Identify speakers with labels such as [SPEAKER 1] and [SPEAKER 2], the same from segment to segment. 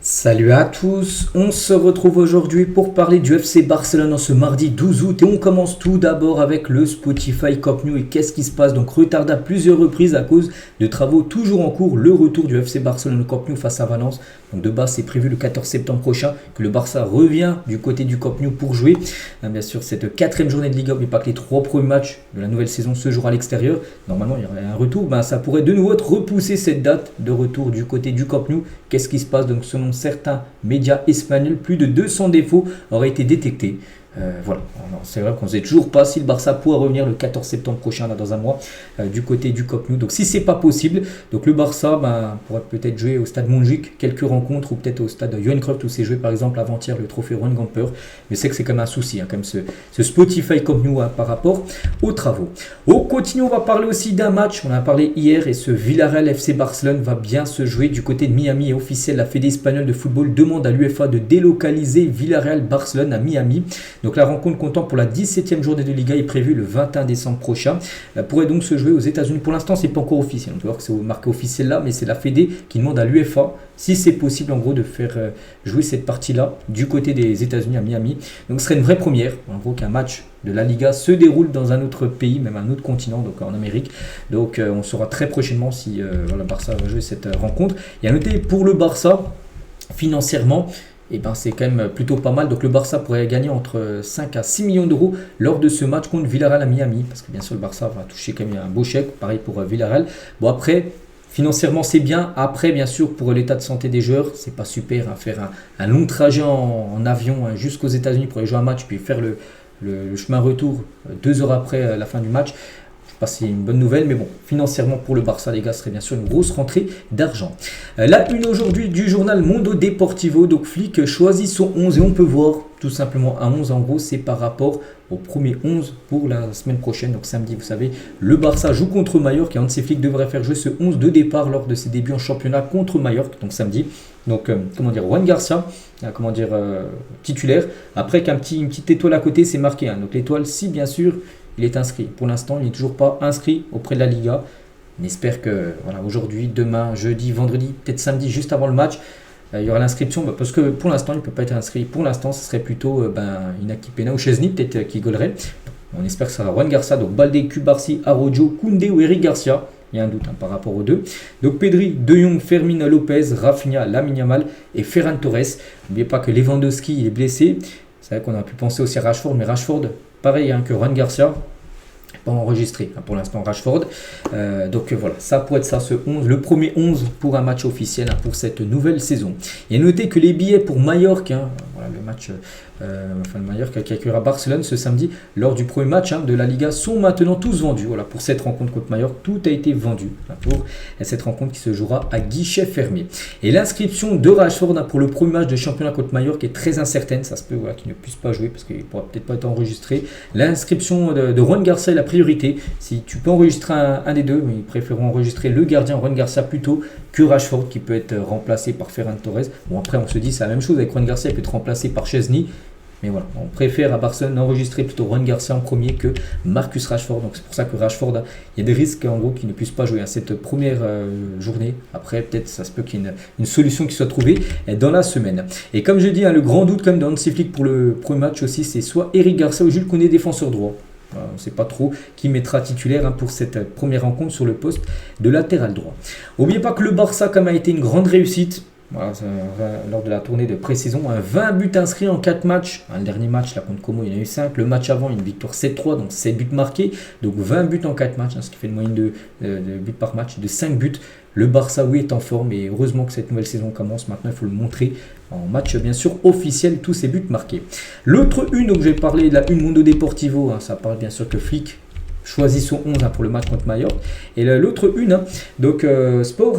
[SPEAKER 1] Salut à tous, on se retrouve aujourd'hui pour parler du FC Barcelone en ce mardi 12 août et on commence tout d'abord avec le Spotify Camp Nou et qu'est-ce qui se passe. Donc retardé à plusieurs reprises à cause de travaux toujours en cours, le retour du FC Barcelone au Camp Nou face à Valence. Donc de base c'est prévu le 14 septembre prochain que le Barça revient du côté du Camp Nou pour jouer. Bien sûr cette quatrième journée de Liga, mais pas que les trois premiers matchs de la nouvelle saison se joueront à l'extérieur. Normalement il y aurait un retour, ça pourrait de nouveau être repoussé cette date de retour du côté du Camp Nou. Qu'est-ce qui se passe? Donc selon certains médias espagnols, plus de 200 défauts auraient été détectés. Voilà, c'est vrai qu'on ne sait toujours pas si le Barça pourra revenir le 14 septembre prochain, là, dans un mois, du côté du Camp Nou. Donc si c'est pas possible, donc le Barça pourrait peut-être jouer au stade Montjuic quelques rencontres ou peut-être au stade Johan Cruyff où c'est joué par exemple avant-hier le trophée Juan Gamper. Mais c'est que c'est quand même un souci, quand même ce Spotify Camp Nou par rapport aux travaux. On continue, on va parler aussi d'un match, on en a parlé hier et ce Villarreal FC Barcelone va bien se jouer du côté de Miami et officiel. La Fédé espagnole de football demande à l'UEFA de délocaliser Villarreal Barcelone à Miami. Donc la rencontre comptant pour la 17e journée de Liga est prévue le 21 décembre prochain. Pourrait donc se jouer aux États-Unis. Pour l'instant, c'est pas encore officiel. On peut voir que c'est marqué officiel là, mais c'est la Fédé qui demande à l'UEFA si c'est possible en gros de faire jouer cette partie-là du côté des États-Unis à Miami. Donc ce serait une vraie première. En gros qu'un match de la Liga se déroule dans un autre pays, même un autre continent, donc en Amérique. Donc on saura très prochainement si le Barça va jouer cette rencontre. Et à noter pour le Barça, financièrement, c'est quand même plutôt pas mal. Donc le Barça pourrait gagner entre 5 à 6 millions d'euros lors de ce match contre Villarreal à Miami. Parce que bien sûr le Barça va toucher quand même un beau chèque. Pareil pour Villarreal. Bon après, financièrement c'est bien. Après bien sûr pour l'état de santé des joueurs, c'est pas super. Faire un long trajet en avion jusqu'aux États-Unis pour aller jouer un match. Puis faire le chemin retour 2 heures après la fin du match. C'est une bonne nouvelle, mais bon, financièrement pour le Barça, les gars, ce serait bien sûr une grosse rentrée d'argent. La une aujourd'hui du journal Mundo Deportivo, donc Flick choisit son 11 et on peut voir tout simplement un 11 en gros, c'est par rapport au premier 11 pour la semaine prochaine, donc samedi, vous savez, le Barça joue contre Mallorca et un de ses Flick devrait faire jouer ce 11 de départ lors de ses débuts en championnat contre Mallorca, donc samedi. Donc, Juan Garcia, titulaire, après qu'une petite étoile à côté, c'est marqué. Donc l'étoile, si bien sûr, il est inscrit. Pour l'instant, il n'est toujours pas inscrit auprès de la Liga. On espère que aujourd'hui, demain, jeudi, vendredi, peut-être samedi, juste avant le match, il y aura l'inscription. Parce que pour l'instant, il ne peut pas être inscrit. Pour l'instant, ce serait plutôt Inaki Pena ou Chesney, peut-être qui golerait. On espère que ça sera Juan Garcia, donc Balde, Cubarsi, Arrojo, Koundé ou Eric Garcia. Il y a un doute par rapport aux deux. Donc Pedri, De Jong, Fermin Lopez, Rafinha, Lamine Yamal et Ferran Torres. N'oubliez pas que Lewandowski il est blessé. C'est vrai qu'on a pu penser aussi à Rashford, mais Rashford, pareil que Juan Garcia, pas enregistré pour l'instant Rashford. Donc voilà, ça pourrait être ça, ce 11, le premier 11 pour un match officiel pour cette nouvelle saison. Et notez que les billets pour Mallorca, le match le Mallorca qui accueillera Barcelone ce samedi lors du premier match de la Liga sont maintenant tous vendus. Voilà, pour cette rencontre contre Mallorca, tout a été vendu pour cette rencontre qui se jouera à guichet fermé. Et l'inscription de Rashford pour le premier match de championnat contre Mallorca est très incertaine. Ça se peut qu'il ne puisse pas jouer parce qu'il ne pourra peut-être pas être enregistré. L'inscription de Juan Garcia est la priorité. Si tu peux enregistrer un des deux, mais ils préféreront enregistrer le gardien Juan Garcia plutôt que Rashford qui peut être remplacé par Ferran Torres. Bon après on se dit c'est la même chose avec Juan Garcia, il peut être remplacé par Chesney. Mais voilà, on préfère à Barcelone enregistrer plutôt Juan Garcia en premier que Marcus Rashford. Donc c'est pour ça que Rashford, il y a des risques en gros qu'il ne puisse pas jouer à cette première journée. Après, peut-être ça se peut qu'il y ait une solution qui soit trouvée dans la semaine. Et comme je dis, le grand doute comme dans Hansi Flick pour le premier match aussi, c'est soit Eric Garcia ou Jules Koundé défenseur droit. On ne sait pas trop qui mettra titulaire pour cette première rencontre sur le poste de latéral droit. N'oubliez pas que le Barça comme a été une grande réussite. Voilà, lors de la tournée de pré-saison, 20 buts inscrits en 4 matchs. Le dernier match là, contre Como, il y en a eu 5. Le match avant, une victoire 7-3, donc 7 buts marqués. Donc 20 buts en 4 matchs, ce qui fait une moyenne de buts par match de 5 buts. Le Barça, oui, est en forme et heureusement que cette nouvelle saison commence. Maintenant, il faut le montrer en match, bien sûr, officiel, tous ces buts marqués. L'autre une, donc je vais parler de la une Mundo Deportivo. Ça parle bien sûr que Flick choisit son 11 pour le match contre Mallorca. Et l'autre une, donc sport,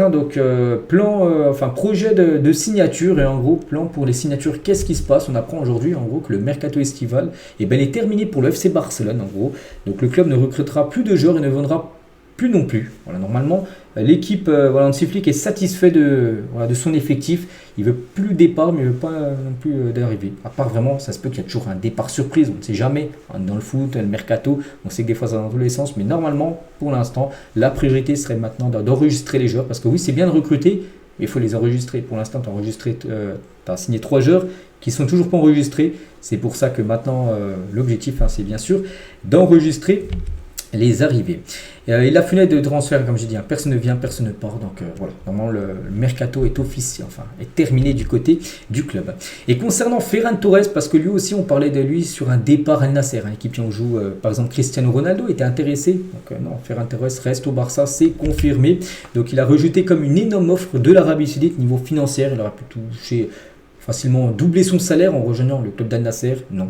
[SPEAKER 1] projet de signature et en gros plan pour les signatures. Qu'est-ce qui se passe? On apprend aujourd'hui en gros que le mercato estival est terminé pour le FC Barcelone en gros. Donc le club ne recrutera plus de joueurs et ne vendra plus non plus. Voilà, normalement, l'équipe Hansi Flick est satisfait de son effectif. Il veut plus de départ, mais il ne veut pas non plus d'arrivée. À part vraiment, ça se peut qu'il y a toujours un départ surprise. On ne sait jamais. Dans le foot, le mercato, on sait que des fois ça va dans tous les sens. Mais normalement, pour l'instant, la priorité serait maintenant d'enregistrer les joueurs. Parce que oui, c'est bien de recruter, il faut les enregistrer. Pour l'instant, tu as signé 3 joueurs qui sont toujours pas enregistrés. C'est pour ça que maintenant, l'objectif, c'est bien sûr d'enregistrer les arrivées. Et la fenêtre de transfert, comme j'ai dit, personne ne vient, personne ne part. Donc voilà, normalement le mercato est officiel, est terminé du côté du club. Et concernant Ferran Torres, parce que lui aussi on parlait de lui sur un départ Al Nasser, l'équipe qui en joue, par exemple Cristiano Ronaldo était intéressé. Donc non, Ferran Torres reste au Barça, c'est confirmé. Donc il a rejeté comme une énorme offre de l'Arabie Saoudite niveau financier. Il aurait pu toucher facilement doubler son salaire en rejoignant le club d'Al Nasser. Non,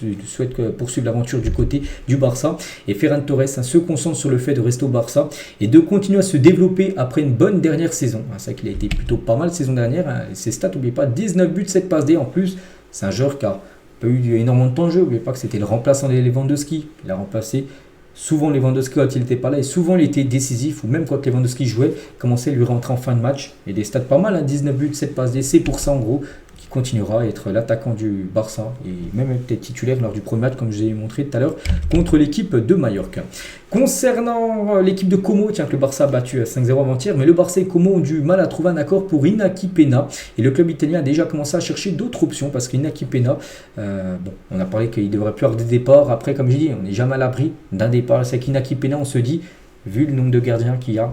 [SPEAKER 1] il souhaite poursuivre l'aventure du côté du Barça. Et Ferran Torres se concentre sur le fait de rester au Barça et de continuer à se développer après une bonne dernière saison. C'est vrai qu'il a été plutôt pas mal saison dernière. Ses stats, n'oubliez pas, 19 buts, 7 passes D. En plus, c'est un joueur qui n'a pas eu énormément de temps de jeu. N'oubliez pas que c'était le remplaçant de Lewandowski. Il a remplacé souvent Lewandowski quand il n'était pas là, et souvent il était décisif, ou même quand Lewandowski jouait, commençait à lui rentrer en fin de match. Et des stats pas mal, 19 buts, 7 passes D. C'est pour ça en gros continuera à être l'attaquant du Barça et même peut-être titulaire lors du premier match comme je vous ai montré tout à l'heure contre l'équipe de Mallorca. Concernant l'équipe de Como, que le Barça a battu 5-0 avant-hier, mais le Barça et Como ont du mal à trouver un accord pour Inaki Peña et le club italien a déjà commencé à chercher d'autres options parce qu'Inaki Peña, on a parlé qu'il devrait plus avoir des départs. Après, comme j'ai dit, on n'est jamais à l'abri d'un départ. C'est qu'Inaki Peña, on se dit, vu le nombre de gardiens qu'il y a,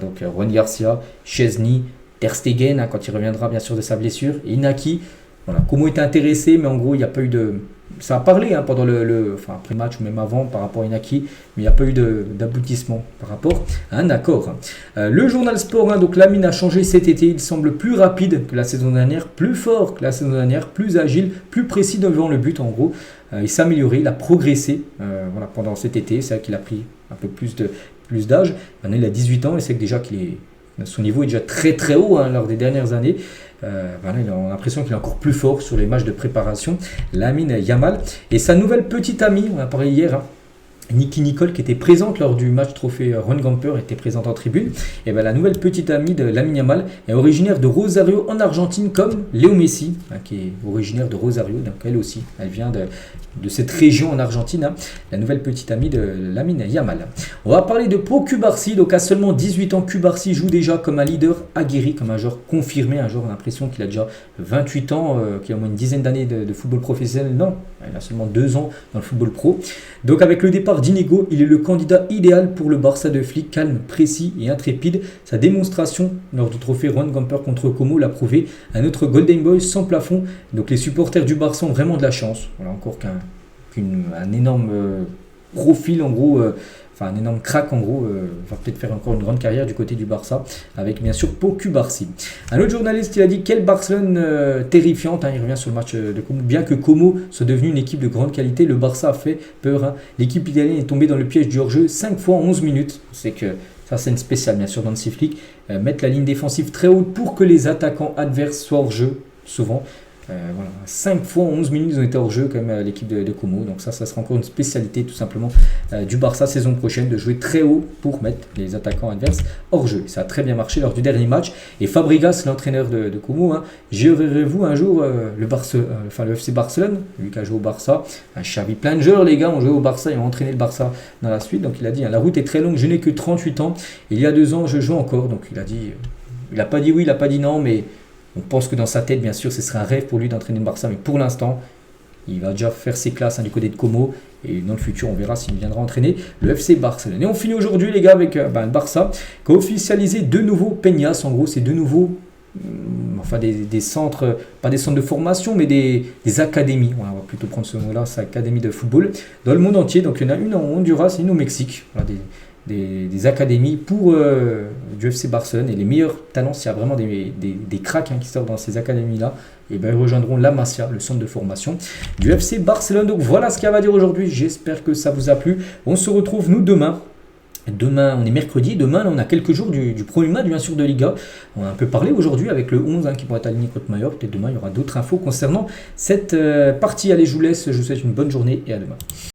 [SPEAKER 1] donc Juan Garcia, Chesney, Ter Stegen, quand il reviendra bien sûr de sa blessure, et Inaki, voilà, Como était intéressé, mais en gros il n'y a pas eu de... Ça a parlé pendant après match ou même avant par rapport à Inaki, mais il n'y a pas eu d'aboutissement par rapport à un accord. Le journal Sport, donc Lamine a changé cet été, il semble plus rapide que la saison dernière, plus fort que la saison dernière, plus agile, plus précis devant le but en gros. Il s'est amélioré, il a progressé pendant cet été, c'est vrai qu'il a pris un peu plus d'âge, maintenant il a 18 ans et c'est que déjà son niveau est déjà très très haut lors des dernières années. On a l'impression qu'il est encore plus fort sur les matchs de préparation. Lamine Yamal et sa nouvelle petite amie, on a parlé hier, Nicky Nicole qui était présente lors du match trophée Ron Gamper, était présente en tribune. Et la nouvelle petite amie de Lamine Yamal est originaire de Rosario en Argentine comme Léo Messi, qui est originaire de Rosario, donc elle aussi, elle vient de cette région en Argentine, la nouvelle petite amie de Lamine Yamal. On va parler de Pau Cubarsí, donc à seulement 18 ans, Cubarsí joue déjà comme un leader aguerri, comme un joueur confirmé, un joueur, on a l'impression qu'il a déjà 28 ans, qu'il a au moins une dizaine d'années de football professionnel. Non, il a seulement 2 ans dans le football pro. Donc avec le départ d'Inigo, il est le candidat idéal pour le Barça de Flick, calme, précis et intrépide. Sa démonstration lors du trophée Ron Gamper contre Como l'a prouvé. Un autre Golden Boy sans plafond. Donc les supporters du Barça ont vraiment de la chance. Voilà, encore un énorme profil en gros, un énorme crack en gros, va peut-être faire encore une grande carrière du côté du Barça avec bien sûr Pau Cubarsí. Un autre journaliste il a dit quelle Barcelone terrifiante, il revient sur le match de Como. Bien que Como soit devenu une équipe de grande qualité, le Barça a fait peur. L'équipe italienne est tombée dans le piège du hors-jeu 5 fois en 11 minutes. C'est que ça c'est une spéciale bien sûr dans le Flick, mettre la ligne défensive très haute pour que les attaquants adverses soient hors-jeu souvent. 5 fois en 11 minutes ils ont été hors jeu quand même l'équipe de Como, donc ça sera encore une spécialité tout simplement du Barça saison prochaine, de jouer très haut pour mettre les attaquants adverses hors jeu. Ça a très bien marché lors du dernier match et Fabregas, l'entraîneur de Como, gérerez-vous un jour le FC Barcelone, lui qui a joué au Barça, un Xavi, plein de joueurs les gars ont joué au Barça et ont entraîné le Barça dans la suite, donc il a dit la route est très longue, je n'ai que 38 ans et il y a 2 ans je joue encore, donc il a dit, il n'a pas dit oui, il n'a pas dit non, mais on pense que dans sa tête, bien sûr, ce serait un rêve pour lui d'entraîner le Barça, mais pour l'instant, il va déjà faire ses classes du côté de Como, et dans le futur, on verra s'il viendra entraîner le FC Barcelone. Et on finit aujourd'hui, les gars, avec le Barça, qui a officialisé de nouveaux Peñas. En gros, c'est de nouveaux, des centres, pas des centres de formation, mais des académies. On va plutôt prendre ce mot-là, c'est académies de football, dans le monde entier. Donc, il y en a une en Honduras et une au Mexique. Voilà, des académies pour du FC Barcelone, et les meilleurs talents, s'il y a vraiment des cracks qui sortent dans ces académies-là, et ils rejoindront la Masia, le centre de formation du FC Barcelone. Donc voilà ce qu'il y a à dire aujourd'hui, j'espère que ça vous a plu. On se retrouve nous demain. Demain, on est mercredi, demain on a quelques jours du premier match bien sûr de Liga. On a un peu parlé aujourd'hui avec le 11 qui pourrait être aligné contre Mallorca. Peut-être demain il y aura d'autres infos concernant cette partie. Allez, je vous laisse, je vous souhaite une bonne journée et à demain.